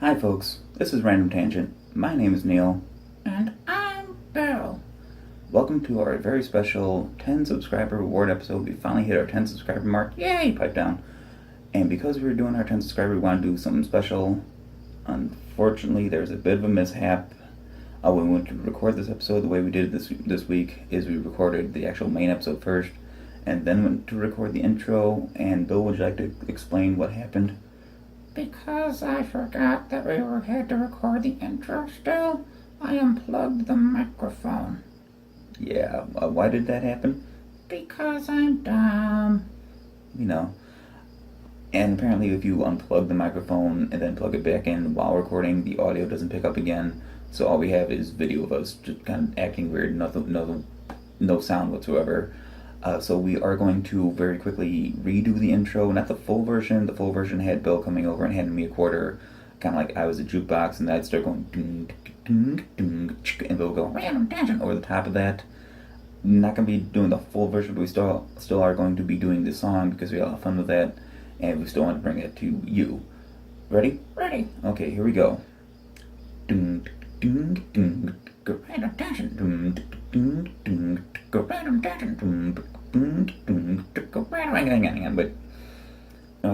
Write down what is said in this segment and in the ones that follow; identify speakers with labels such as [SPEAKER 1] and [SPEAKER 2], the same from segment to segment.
[SPEAKER 1] Hi folks, this is Random Tangent. My name is Neil.
[SPEAKER 2] And I'm Bill.
[SPEAKER 1] Welcome to our very special 10 subscriber reward episode. We finally hit our 10 subscriber mark. Yay, pipe down. And because we were doing our 10 subscriber, we want to do something special. Unfortunately, there's a bit of a mishap. When we went to record this episode, the way we did it this week is we recorded the actual main episode first, and then went to record the intro. And Bill, would you like to explain what happened?
[SPEAKER 2] Because I forgot that we had to record the intro still, I unplugged the microphone.
[SPEAKER 1] Yeah, why did that happen?
[SPEAKER 2] Because I'm dumb.
[SPEAKER 1] You know. And apparently if you unplug the microphone and then plug it back in while recording, the audio doesn't pick up again. So all we have is video of us just kind of acting weird, no sound whatsoever. So we are going to very quickly redo the intro, not the full version. The full version had Bill coming over and handing me a quarter, kind of like I was a jukebox, and I'd start going ding, ding, ding, and Bill would go random tangent over the top of that. Not going to be doing the full version, but we still are going to be doing the song because we had a lot of fun with that, and we still want to bring it to you. Ready?
[SPEAKER 2] Ready.
[SPEAKER 1] Okay, here we go. Ding, ding, ding, go
[SPEAKER 2] Random tangent.
[SPEAKER 1] ding, ding, ding, go
[SPEAKER 2] Random tangent.
[SPEAKER 1] ding, ding, ding, go random. But I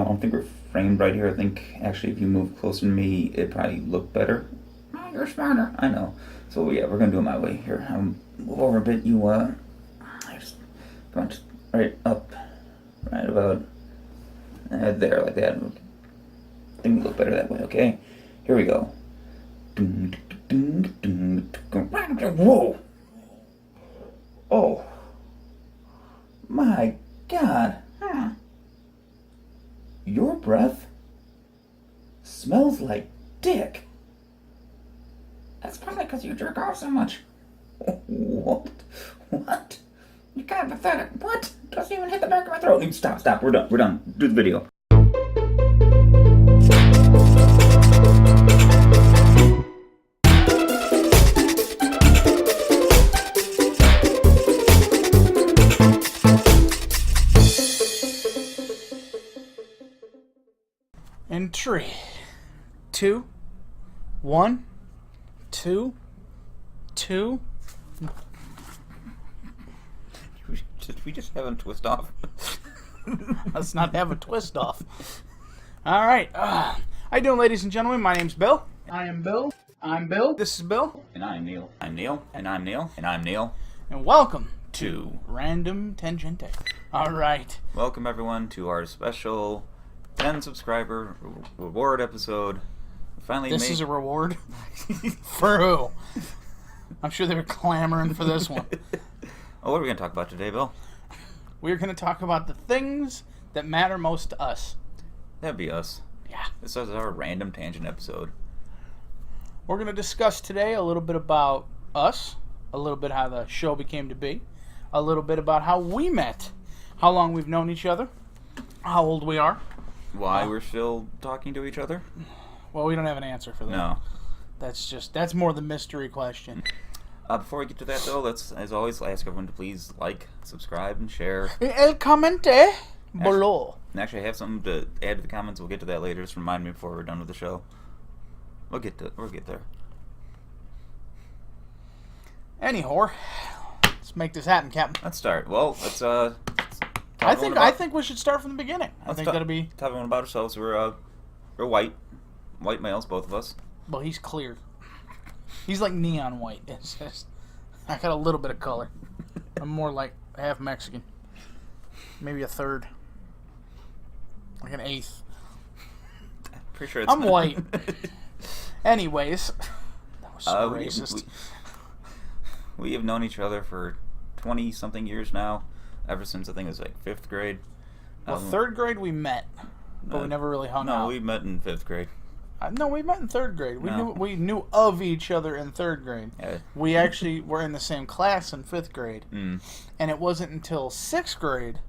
[SPEAKER 1] don't think we're framed right here. I think actually if you move closer to me, it probably look better.
[SPEAKER 2] Oh, you're smarter.
[SPEAKER 1] I know. So yeah, we're gonna do it my way here. Move over a bit. You just come on, just right up, right about there, like that. I think we look better that way. Okay, here we go. Whoa! Oh, my God! Your breath smells like dick.
[SPEAKER 2] That's probably because you jerk off so much.
[SPEAKER 1] What? What?
[SPEAKER 2] You're kind of pathetic. What? Doesn't even hit the back of my throat.
[SPEAKER 1] Oh, stop. We're done. Do the video.
[SPEAKER 3] In 3, 2, 1, 2, 2.
[SPEAKER 1] Did we just have him twist off?
[SPEAKER 3] Let's not have a twist off. All right. How you doing, ladies and gentlemen? My name's Bill. I am Bill. I'm Bill. This is Bill.
[SPEAKER 1] And I'm Neil. I'm Neil. And I'm Neil. And I'm Neil.
[SPEAKER 3] And welcome
[SPEAKER 1] To
[SPEAKER 3] Random Tangente. All right.
[SPEAKER 1] welcome everyone to our special 10 subscriber reward episode. Finally,
[SPEAKER 3] This is a reward? For who? I'm sure they were clamoring for this one.
[SPEAKER 1] Oh, what are we gonna talk about today, Bill?
[SPEAKER 3] We're going to talk about the things that matter most to us.
[SPEAKER 1] That'd be us.
[SPEAKER 3] Yeah.
[SPEAKER 1] This is our random tangent episode.
[SPEAKER 3] We're going to discuss today a little bit about us, a little bit how the show became to be, a little bit about how we met, how long we've known each other, how old we are.
[SPEAKER 1] Why we're still talking to each other?
[SPEAKER 3] Well, we don't have an answer for that.
[SPEAKER 1] No.
[SPEAKER 3] That's more the mystery question.
[SPEAKER 1] Before we get to that, though, let's, as always, ask everyone to please like, subscribe, and share.
[SPEAKER 3] El comente below.
[SPEAKER 1] And actually, I have something to add to the comments. We'll get to that later. Just remind me before we're done with the show. We'll get there.
[SPEAKER 3] Anyhow, let's make this happen, Captain.
[SPEAKER 1] Let's start. Well, let's talk
[SPEAKER 3] I think we should start from the beginning. I think that'll be.
[SPEAKER 1] Tell everyone about ourselves. We're white males, both of us.
[SPEAKER 3] Well, he's clear. He's like neon white. It's just, I got a little bit of color. I'm more like half Mexican. Maybe a third. Like an eighth.
[SPEAKER 1] Pretty sure it's
[SPEAKER 3] I'm white. Anyways. That was so racist.
[SPEAKER 1] We have known each other for 20-something years now. Ever since, I think it was like 5th grade.
[SPEAKER 3] Well, 3rd grade we met. But we never really hung out.
[SPEAKER 1] No, we met in 5th grade.
[SPEAKER 3] No, we met in 3rd grade.
[SPEAKER 1] No.
[SPEAKER 3] We knew of each other in 3rd grade.
[SPEAKER 1] Yeah.
[SPEAKER 3] We actually were in the same class in 5th grade.
[SPEAKER 1] Mm.
[SPEAKER 3] And it wasn't until 6th grade.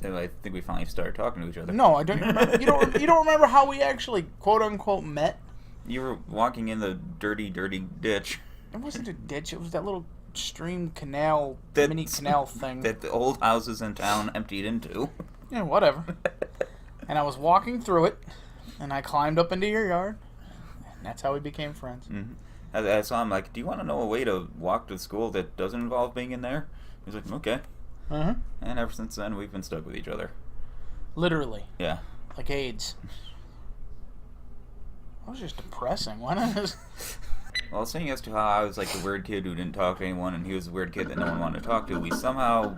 [SPEAKER 1] I think we finally started talking to each other.
[SPEAKER 3] No, I don't remember. You don't remember how we actually quote unquote met?
[SPEAKER 1] You were walking in the dirty ditch.
[SPEAKER 3] It wasn't a ditch. It was that little stream canal,
[SPEAKER 1] That-
[SPEAKER 3] mini canal thing.
[SPEAKER 1] that the old houses in town emptied into.
[SPEAKER 3] Yeah, whatever. And I was walking through it, and I climbed up into your yard, That's how we became friends.
[SPEAKER 1] Mm-hmm. I saw him like, do you want to know a way to walk to school that doesn't involve being in there? He's like, okay.
[SPEAKER 3] Uh-huh.
[SPEAKER 1] And ever since then, we've been stuck with each other.
[SPEAKER 3] Literally.
[SPEAKER 1] Yeah.
[SPEAKER 3] Like AIDS. That was just depressing. Why not just...
[SPEAKER 1] Well, saying as to how I was like the weird kid who didn't talk to anyone, and he was the weird kid that no one wanted to talk to, we somehow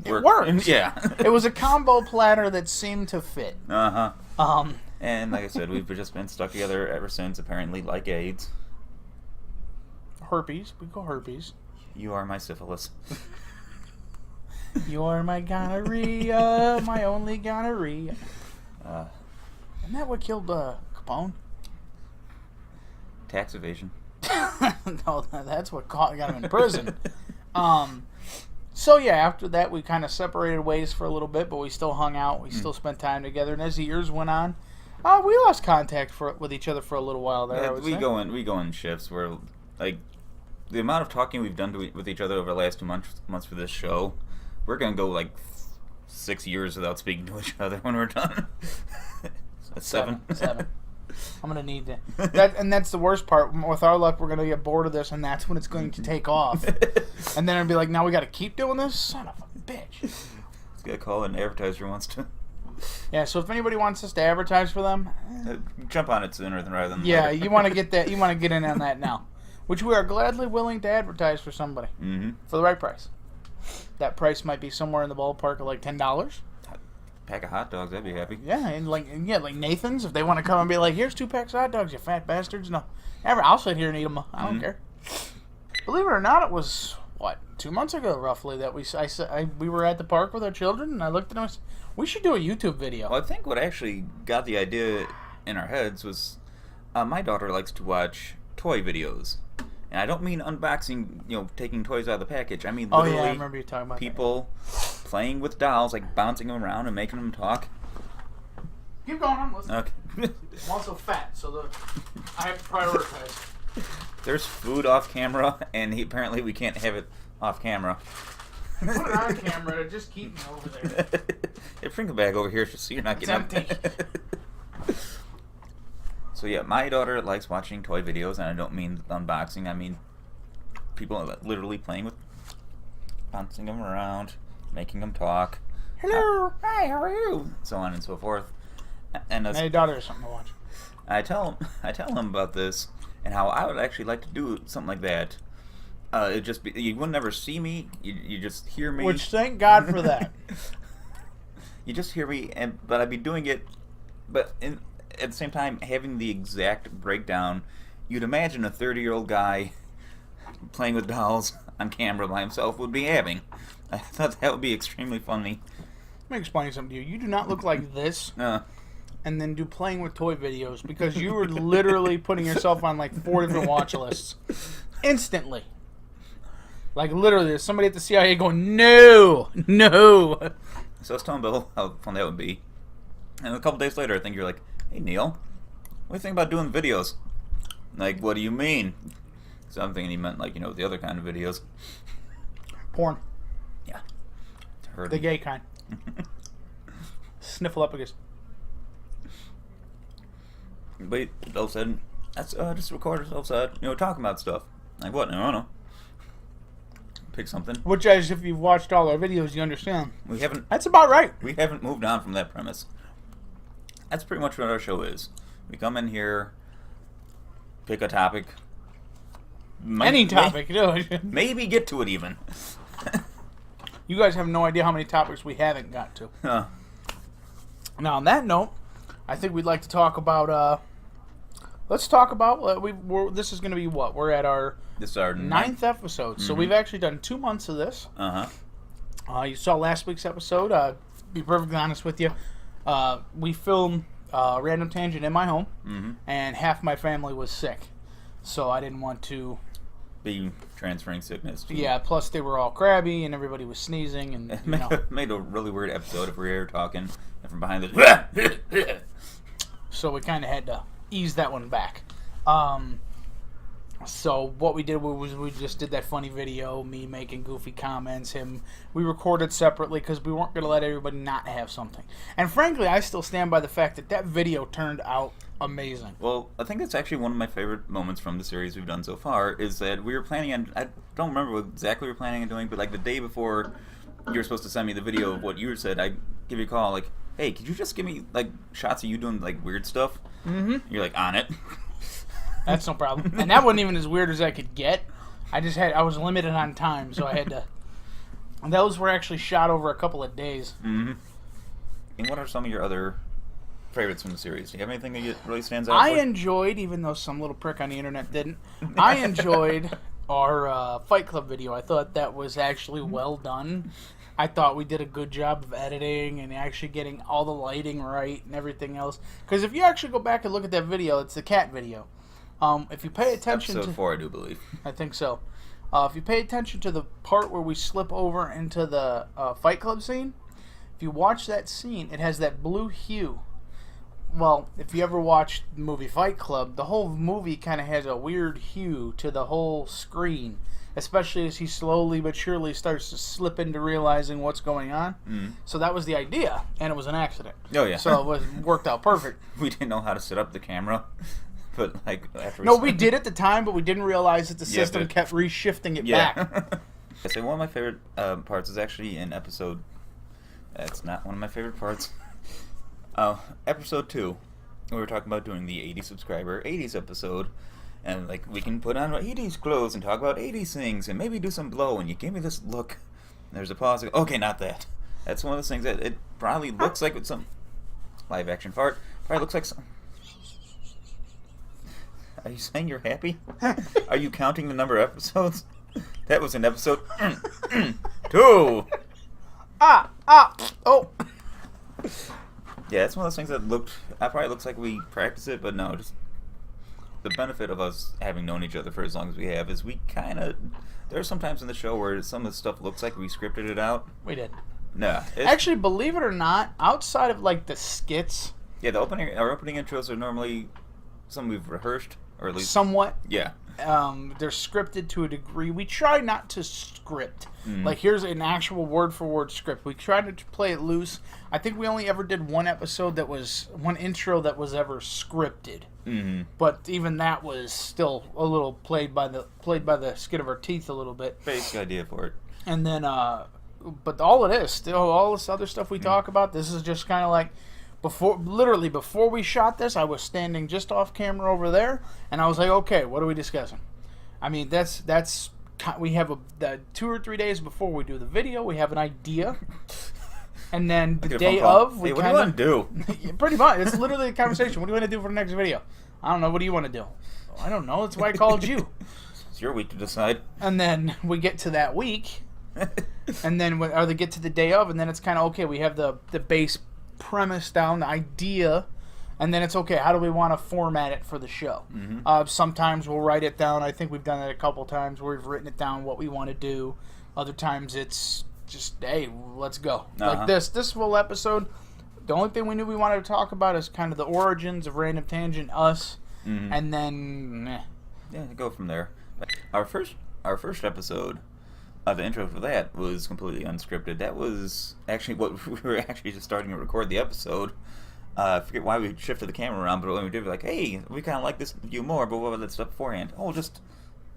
[SPEAKER 3] It worked.
[SPEAKER 1] Yeah.
[SPEAKER 3] It was a combo platter that seemed to fit.
[SPEAKER 1] Uh-huh. And like I said, we've just been stuck together ever since, apparently, like AIDS.
[SPEAKER 3] Herpes. We go herpes.
[SPEAKER 1] You are my syphilis.
[SPEAKER 3] You're my gonorrhea, my only gonorrhea. Isn't that what killed Capone?
[SPEAKER 1] Tax evasion.
[SPEAKER 3] No, that's what got him in prison. So yeah, after that we kind of separated ways for a little bit, but we still hung out. We still spent time together, and as the years went on, we lost contact with each other for a little while there.
[SPEAKER 1] Yeah,
[SPEAKER 3] I would
[SPEAKER 1] we
[SPEAKER 3] say.
[SPEAKER 1] go in shifts where, like, the amount of talking we've done with each other over the last 2 months for this show, we're gonna go like 6 years without speaking to each other when we're done. That's 7.
[SPEAKER 3] 7. I'm gonna need that, and that's the worst part. With our luck, we're gonna get bored of this, and that's when it's going to take off. And then it'll be like, now we got to keep doing this. Son of a bitch.
[SPEAKER 1] Let's get a call. An advertiser wants to.
[SPEAKER 3] Yeah. So if anybody wants us to advertise for them,
[SPEAKER 1] Jump on it sooner than rather than
[SPEAKER 3] yeah,
[SPEAKER 1] later.
[SPEAKER 3] you want to get that. You want to get in on that now, which we are gladly willing to advertise for somebody for the right price. That price might be somewhere in the ballpark of like $10.
[SPEAKER 1] Pack of hot dogs, I'd be happy.
[SPEAKER 3] Yeah, and like Nathan's, if they want to come and be like, here's 2 packs of hot dogs, you fat bastards. No, I'll sit here and eat them. I don't care. Believe it or not, it was what 2 months ago, roughly, that we were at the park with our children, and I looked at them and said, we should do a YouTube video.
[SPEAKER 1] Well, I think what actually got the idea in our heads was my daughter likes to watch toy videos. And I don't mean unboxing, taking toys out of the package. I mean literally
[SPEAKER 3] I remember you talking about
[SPEAKER 1] people playing with dolls, like bouncing them around and making them talk.
[SPEAKER 3] that. Keep going, I'm listening.
[SPEAKER 1] Okay.
[SPEAKER 3] I'm also fat, so I have to prioritize.
[SPEAKER 1] There's food off camera, and apparently we can't have it off camera.
[SPEAKER 3] Put it on camera to just keep me over there.
[SPEAKER 1] Hey, bring the bag over here so you're not
[SPEAKER 3] It's
[SPEAKER 1] getting
[SPEAKER 3] empty.
[SPEAKER 1] So yeah, my daughter likes watching toy videos, and I don't mean unboxing. I mean people literally playing with, bouncing them around, making them talk.
[SPEAKER 3] Hello.
[SPEAKER 1] Hi, how are you? So on and so forth. And as
[SPEAKER 3] My daughter has something to watch.
[SPEAKER 1] I tell him about this and how I would actually like to do something like that. It just be, you would never see me. You just hear me.
[SPEAKER 3] Which, thank God for that.
[SPEAKER 1] You just hear me, but I'd be doing it, but at the same time having the exact breakdown you'd imagine a 30-year-old guy playing with dolls on camera by himself would be having. I thought that would be extremely funny.
[SPEAKER 3] Let me explain something to you. You do not look like this and then do playing with toy videos, because you were literally putting yourself on like 4 different watch lists instantly. Like literally, there's somebody at the CIA going, no.
[SPEAKER 1] So I was telling Bill how fun that would be. And a couple days later, I think you're like, hey, Neil, what do you think about doing videos? Like, what do you mean? So I'm thinking he meant, like, the other kind of videos.
[SPEAKER 3] Porn.
[SPEAKER 1] Yeah.
[SPEAKER 3] The gay kind. Sniffleupagus.
[SPEAKER 1] But Bill said, let's just record ourselves talking about stuff. Like, what? I don't know. Pick something.
[SPEAKER 3] Which, as if you've watched all our videos, you understand.
[SPEAKER 1] We haven't
[SPEAKER 3] About right.
[SPEAKER 1] We haven't moved on from that premise. That's pretty much what our show is. We come in here, pick a topic.
[SPEAKER 3] Any topic.
[SPEAKER 1] Maybe get to it even.
[SPEAKER 3] You guys have no idea how many topics we haven't got to. Now, on that note, I think we'd like to talk about. Let's talk about. This is going to be what? We're at our.
[SPEAKER 1] This is our
[SPEAKER 3] 9th episode. So we've actually done 2 months of this. You saw last week's episode. Be perfectly honest with you, we filmed Random Tangent in my home, and half my family was sick, so I didn't want to
[SPEAKER 1] be transferring sickness.
[SPEAKER 3] Yeah, plus they were all crabby and everybody was sneezing and
[SPEAKER 1] made a really weird episode if we were here talking and from behind the.
[SPEAKER 3] So we kind of had to ease that one back. So what we did was we just did that funny video, me making goofy comments, we recorded separately because we weren't going to let everybody not have something. And frankly, I still stand by the fact that video turned out amazing.
[SPEAKER 1] Well, I think that's actually one of my favorite moments from the series we've done so far. Is that we were planning on. I don't remember what exactly we were planning on doing, but like the day before you were supposed to send me the video of what you said, I give you a call like, "Hey, could you just give me like shots of you doing like weird stuff?"
[SPEAKER 3] Mm-hmm.
[SPEAKER 1] You're like on it.
[SPEAKER 3] That's no problem. And that wasn't even as weird as I could get. I was limited on time, so I had to. And those were actually shot over a couple of days.
[SPEAKER 1] Mm-hmm. And what are some of your other favorites from the series? Do you have anything that really stands out?
[SPEAKER 3] I enjoyed, even though some little prick on the internet didn't, I enjoyed our Fight Club video. I thought that was actually well done. I thought we did a good job of editing and actually getting all the lighting right and everything else. Because if you actually go back and look at that video, it's the cat video. If you pay attention
[SPEAKER 1] Episode
[SPEAKER 3] to
[SPEAKER 1] 4, I do believe.
[SPEAKER 3] I think so. If you pay attention to the part where we slip over into the Fight Club scene, if you watch that scene, it has that blue hue. Well, if you ever watched the movie Fight Club, the whole movie kind of has a weird hue to the whole screen, especially as he slowly but surely starts to slip into realizing what's going on.
[SPEAKER 1] Mm.
[SPEAKER 3] So that was the idea, and it was an accident.
[SPEAKER 1] Oh, yeah.
[SPEAKER 3] So it worked out perfect.
[SPEAKER 1] We didn't know how to set up the camera. But like after
[SPEAKER 3] No, we did at the time, but we didn't realize that the
[SPEAKER 1] Yeah,
[SPEAKER 3] system
[SPEAKER 1] but-
[SPEAKER 3] kept reshifting it
[SPEAKER 1] Yeah.
[SPEAKER 3] back.
[SPEAKER 1] I say one of my favorite parts is actually in episode. That's not one of my favorite parts. Episode 2, we were talking about doing the 80 subscriber 80s episode, and like we can put on 80s clothes and talk about 80s things and maybe do some blow. And you gave me this look. There's a pause. Okay, not that. That's one of those things that it probably looks like it's some live action fart. Probably looks like some. Are you saying you're happy? Are you counting the number of episodes? That was in episode 2.
[SPEAKER 3] Oh.
[SPEAKER 1] Yeah, it's one of those things that probably looks like we practice it, but no, just the benefit of us having known each other for as long as we have is we kind of. There are some times in the show where some of the stuff looks like we scripted it out.
[SPEAKER 3] We did.
[SPEAKER 1] No,
[SPEAKER 3] Actually, believe it or not, outside of like the skits,
[SPEAKER 1] yeah, our opening intros are normally some we've rehearsed, or at least
[SPEAKER 3] somewhat,
[SPEAKER 1] yeah.
[SPEAKER 3] they're scripted to a degree. We try not to script. Like, here's an actual word-for-word script. We try to play it loose. I think we only ever did one intro that was ever scripted.
[SPEAKER 1] Mm-hmm.
[SPEAKER 3] But even that was still a little played by the skin of our teeth a little bit.
[SPEAKER 1] Basic idea for it.
[SPEAKER 3] And then, but all it is, still all this other stuff we talk about, this is just kind of like, before we shot this, I was standing just off camera over there, and I was like, okay, what are we discussing? I mean, we have a 2 or 3 days before we do the video, we have an idea, and then the day of, we
[SPEAKER 1] what do you want to do?
[SPEAKER 3] pretty much, it's literally a conversation. What do you want to do for the next video? I don't know. What do you want to do? I don't know. That's why I called you.
[SPEAKER 1] It's your week to decide.
[SPEAKER 3] And then we get to that week, and then they get to the day of, and then it's kind of okay. We have the base premise down, the idea, and then it's okay. How do we want to format it for the show?
[SPEAKER 1] Mm-hmm.
[SPEAKER 3] Sometimes we'll write it down. I think we've done that a couple times where we've written it down what we want to do. Other times it's just, hey, let's go.
[SPEAKER 1] Uh-huh.
[SPEAKER 3] Like this whole episode. The only thing we knew we wanted to talk about is kind of the origins of Random Tangent, us,
[SPEAKER 1] Mm-hmm.
[SPEAKER 3] and then
[SPEAKER 1] Yeah, go from there. Our first episode, the intro for that was completely unscripted. That was actually what we were actually just starting to record the episode. I forget why we shifted the camera around, but when we did, we were like, hey, we kind of like this view more, but what about that stuff beforehand? Oh,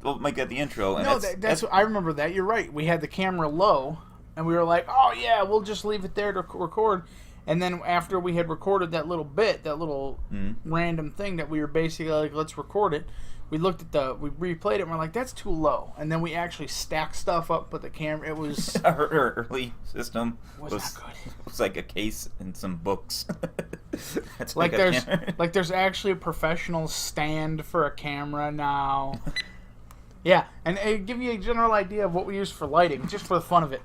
[SPEAKER 1] we'll make that the intro. And
[SPEAKER 3] no, that's I remember that. You're right. We had the camera low, and we were like, oh yeah, we'll just leave it there to record. And then after we had recorded that little bit, that little random thing that we were basically like, let's record it, we replayed it and we're like, that's too low. And then we actually stacked stuff up with the camera. It was...
[SPEAKER 1] Our early system
[SPEAKER 3] was not good.
[SPEAKER 1] was like a case and some books. That's
[SPEAKER 3] Like
[SPEAKER 1] a
[SPEAKER 3] there's actually a professional stand for a camera now. Yeah, and it give you a general idea of what we use for lighting, just for the fun of it.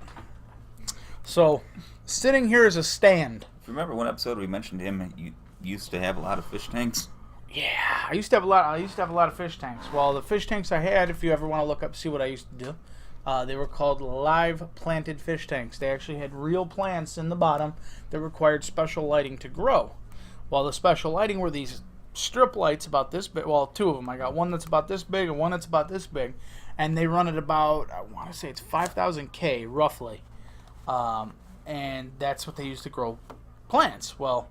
[SPEAKER 3] So, sitting here is a stand.
[SPEAKER 1] If you remember one episode we mentioned him, you used to have a lot of fish tanks.
[SPEAKER 3] Yeah, I used to have a lot of fish tanks. Well, the fish tanks I had, if you ever want to look up, see what I used to do, they were called live planted fish tanks. They actually had real plants in the bottom that required special lighting to grow. Well, the special lighting were these strip lights about this big. Well, two of them. I got one that's about this big and one that's about this big, and they run at about, I want to say it's 5,000 K roughly, and that's what they use to grow plants. Well,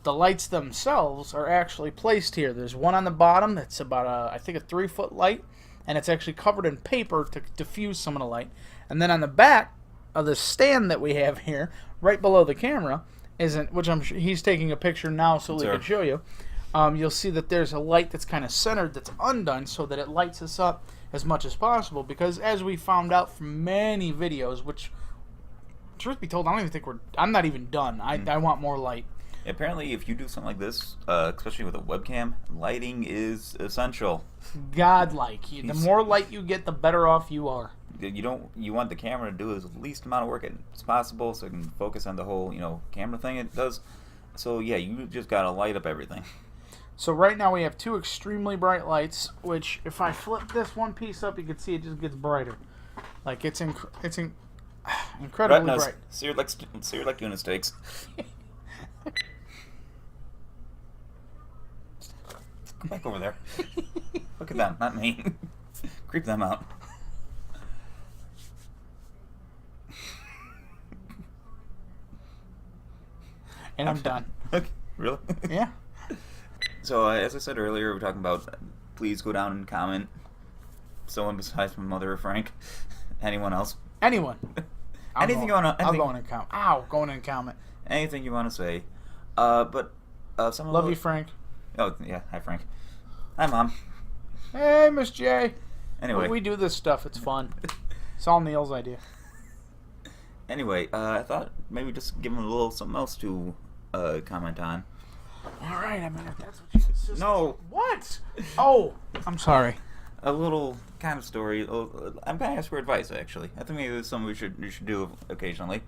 [SPEAKER 3] the lights themselves are actually placed here. There's one on the bottom that's about I think a 3-foot light, and it's actually covered in paper to diffuse some of the light. And then on the back of the stand that we have here, right below the camera, which I'm sure he's taking a picture now so we can show you. You'll see that there's a light that's kind of centered that's undone so that it lights us up as much as possible. Because as we found out from many videos, which, truth be told, I don't even think I'm not even done. I want more light.
[SPEAKER 1] Apparently, if you do something like this, especially with a webcam, lighting is essential.
[SPEAKER 3] Godlike. The more light you get, the better off you are.
[SPEAKER 1] You want the camera to do as least amount of work as possible, so it can focus on the whole camera thing it does. So yeah, you just gotta light up everything.
[SPEAKER 3] So right now we have 2 extremely bright lights, which if I flip this one piece up, you can see it just gets brighter. Like it's incredibly bright.
[SPEAKER 1] So you're like doing steaks. Go back over there. Look at them, not me. Creep them out.
[SPEAKER 3] And I'm done.
[SPEAKER 1] Okay, really?
[SPEAKER 3] Yeah.
[SPEAKER 1] So, as I said earlier, we're talking about, please go down and comment. Someone besides my mother or Frank. Anyone else.
[SPEAKER 3] Anyone.
[SPEAKER 1] I'll go
[SPEAKER 3] in and comment. Ow, going in and comment.
[SPEAKER 1] Anything you want to say. But,
[SPEAKER 3] Love you, Frank.
[SPEAKER 1] Oh, yeah. Hi, Frank. Hi, Mom.
[SPEAKER 3] Hey, Miss J.
[SPEAKER 1] Anyway.
[SPEAKER 3] We do this stuff. It's fun. It's all Neil's idea.
[SPEAKER 1] Anyway, I thought maybe just give him a little something else to comment on.
[SPEAKER 3] All right, I mean, if that's what you insist.
[SPEAKER 1] No.
[SPEAKER 3] What? Oh, I'm sorry.
[SPEAKER 1] A little kind of story. I'm going to ask for advice, actually. I think maybe it's something we should do occasionally.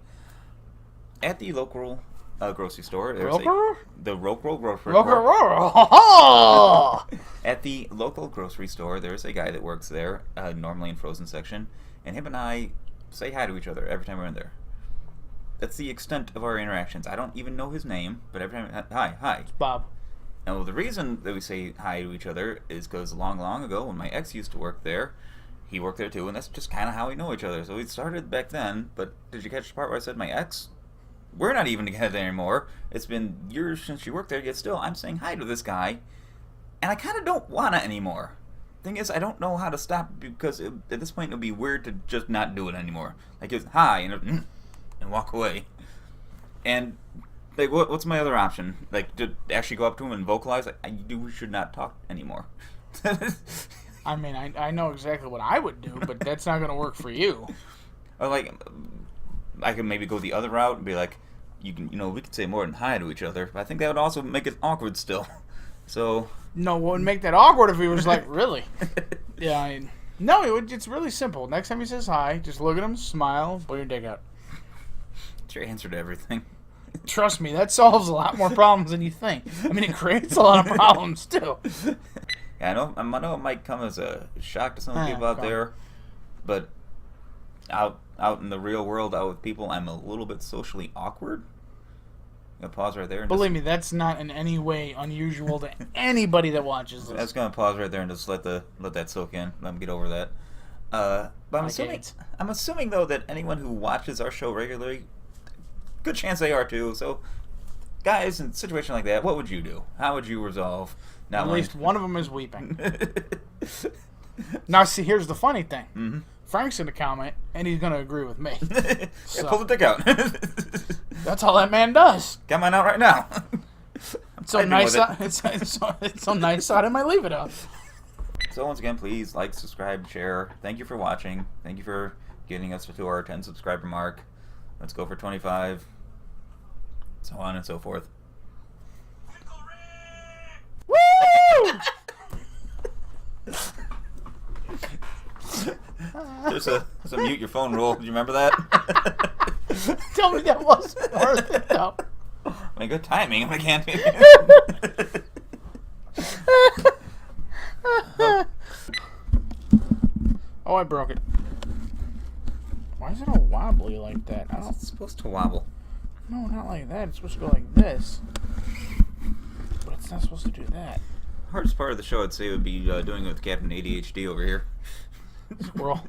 [SPEAKER 1] At the local grocery store, there's the local grocery store. At the local grocery store, there's a guy that works there, normally in frozen section, and him and I say hi to each other every time we're in there. That's the extent of our interactions. I don't even know his name, but every time, hi.
[SPEAKER 3] It's Bob.
[SPEAKER 1] Now, the reason that we say hi to each other is because long ago, when my ex used to work there, he worked there too, and that's just kind of how we know each other. So we started back then, but did you catch the part where I said my ex? We're not even together anymore. It's been years since she worked there, yet still, I'm saying hi to this guy, and I kind of don't want to anymore. Thing is, I don't know how to stop, because at this point, it would be weird to just not do it anymore. Like, it's hi, and walk away. And like, what's my other option? Like, to actually go up to him and vocalize, like, we should not talk anymore.
[SPEAKER 3] I mean, I know exactly what I would do, but that's not going to work for you.
[SPEAKER 1] Or like, I could maybe go the other route and be like, we could say more than hi to each other, but I think that would also make it awkward still. So
[SPEAKER 3] no, what would make that awkward if he was like, really? Yeah, no, it's really simple. Next time he says hi, just look at him, smile, pull your dick out.
[SPEAKER 1] It's your answer to everything.
[SPEAKER 3] Trust me, that solves a lot more problems than you think. I mean, it creates a lot of problems too.
[SPEAKER 1] Yeah, I know it might come as a shock to some people out there, but out in the real world, out with people, I'm a little bit socially awkward. I'm gonna pause right there. And
[SPEAKER 3] believe me, that's not in any way unusual to anybody that watches this.
[SPEAKER 1] I was gonna pause right there and just let that soak in. Let them get over that. But I'm assuming though that anyone who watches our show regularly, good chance they are too. So, guys, in a situation like that, what would you do? How would you resolve?
[SPEAKER 3] At least one of them is weeping. Now, see, here's the funny thing.
[SPEAKER 1] Mm-hmm.
[SPEAKER 3] Frank's gonna comment, and he's gonna agree with me.
[SPEAKER 1] So, pull the dick out.
[SPEAKER 3] That's all that man does.
[SPEAKER 1] Get mine out right now.
[SPEAKER 3] It's so nice. It's so nice. I might leave it up.
[SPEAKER 1] So once again, please like, subscribe, share. Thank you for watching. Thank you for getting us to our 10 subscriber mark. Let's go for 25. So on and so forth.
[SPEAKER 3] Woo!
[SPEAKER 1] There's a mute your phone rule. Do you remember that?
[SPEAKER 3] Tell me that wasn't worth it, though.
[SPEAKER 1] I mean, good timing. I can't.
[SPEAKER 3] Oh, I broke it. Why is it all wobbly like that?
[SPEAKER 1] It's supposed to wobble.
[SPEAKER 3] No, not like that. It's supposed to go like this. But it's not supposed to do that.
[SPEAKER 1] Hardest part of the show, I'd say, would be doing it with Captain ADHD over here.
[SPEAKER 3] Squirrel.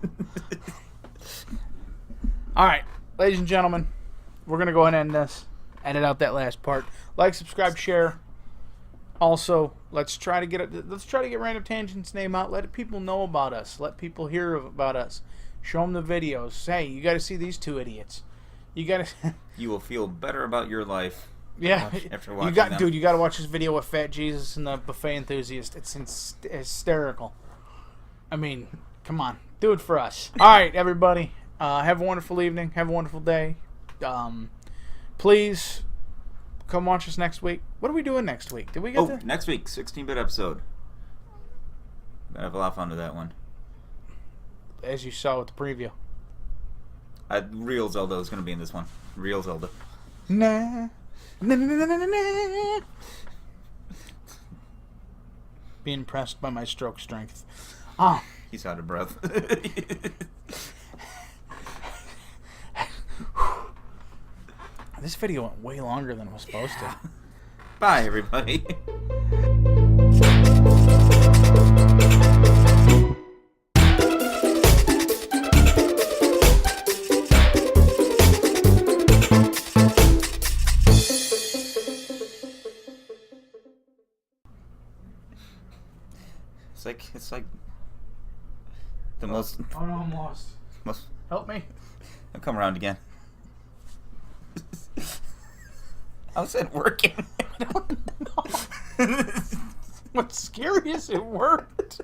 [SPEAKER 3] Alright, ladies and gentlemen, we're going to go ahead and end this. Edit out that last part. Like, subscribe, share. Also, let's try to get Random Tangents' name out. Let people know about us. Let people hear about us. Show them the videos. Hey, you got to see these two idiots. You got to.
[SPEAKER 1] You will feel better about your life.
[SPEAKER 3] Yeah,
[SPEAKER 1] After watching them.
[SPEAKER 3] Dude, you got to watch this video with Fat Jesus and the Buffet Enthusiast. It's hysterical. I mean, come on, do it for us. All right, everybody. Have a wonderful evening. Have a wonderful day. Please come watch us next week. What are we doing next week? Did we get there?
[SPEAKER 1] Next week, 16-bit episode. Gonna have a lot of fun with that one.
[SPEAKER 3] As you saw with the preview.
[SPEAKER 1] Real Zelda is gonna be in this one. Real Zelda.
[SPEAKER 3] Nah. Nah, nah, nah, nah, nah, nah. Be impressed by my stroke strength.
[SPEAKER 1] He's out of breath.
[SPEAKER 3] This video went way longer than it was supposed to.
[SPEAKER 1] Bye, everybody. It's like the most.
[SPEAKER 3] Oh no, I'm lost. Help me.
[SPEAKER 1] I'll come around again. How's that working?
[SPEAKER 3] I don't know. What's scary is it worked.